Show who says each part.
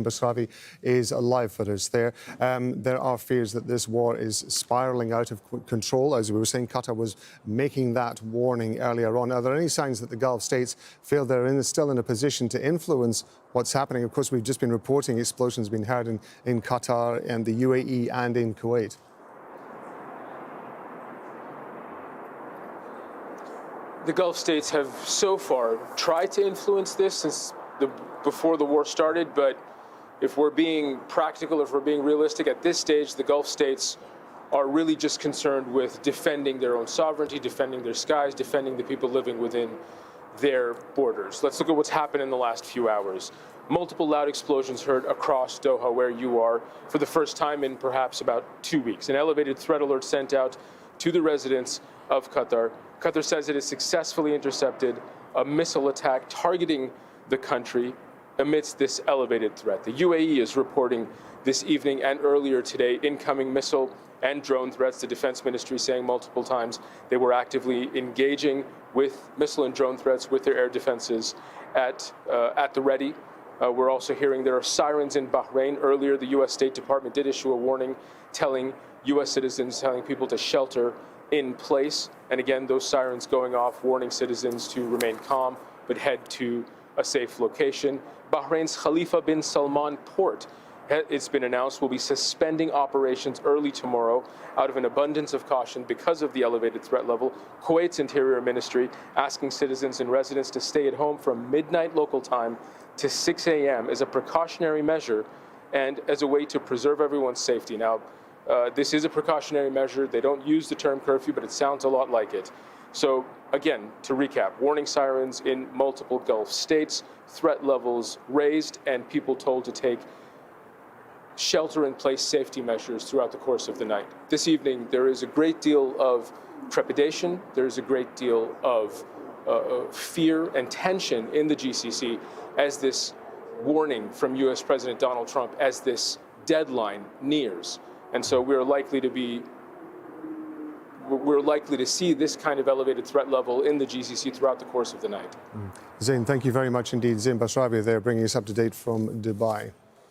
Speaker 1: Basravi is live for us there. There are fears that this war is spiralling out of control. As we were saying, Qatar was making that warning earlier on. Are there any signs that the Gulf states feel they're still in a position to influence what's happening? Of course, we've just been reporting explosions being heard in Qatar and the UAE and in Kuwait.
Speaker 2: The Gulf states have so far tried to influence this since before the war started, but if we're being practical, if we're being realistic, at this stage, the Gulf states are really just concerned with defending their own sovereignty, defending their skies, defending the people living within their borders. Let's look at what's happened in the last few hours. Multiple loud explosions heard across Doha, where you are, for the first time in perhaps about 2 weeks. An elevated threat alert sent out to the residents of Qatar. Qatar says it has successfully intercepted a missile attack targeting the country amidst this elevated threat. The UAE is reporting this evening and earlier today incoming missile and drone threats. The Defense Ministry saying multiple times they were actively engaging with missile and drone threats with their air defenses at the ready. We're also hearing there are sirens in Bahrain. Earlier, the U.S. State Department did issue a warning telling U.S. citizens, telling people to shelter in place. And again, those sirens going off, warning citizens to remain calm, but head to a safe location. Bahrain's Khalifa bin Salman port, it's been announced, will be suspending operations early tomorrow out of an abundance of caution because of the elevated threat level. Kuwait's Interior Ministry asking citizens and residents to stay at home from midnight local time to 6 a.m. as a precautionary measure and as a way to preserve everyone's safety. Now, this is a precautionary measure. They don't use the term curfew, but it sounds a lot like it. So again, to recap, warning sirens in multiple Gulf states, threat levels raised, and people told to take shelter-in-place safety measures throughout the course of the night. This evening, there is a great deal of trepidation. There is a great deal of fear and tension in the GCC as this warning from U.S. President Donald Trump, as this deadline nears. And so we're likely to see this kind of elevated threat level in the GCC throughout the course of the night.
Speaker 1: Zein, thank you very much indeed. Zein Basravi there bringing us up to date from Dubai.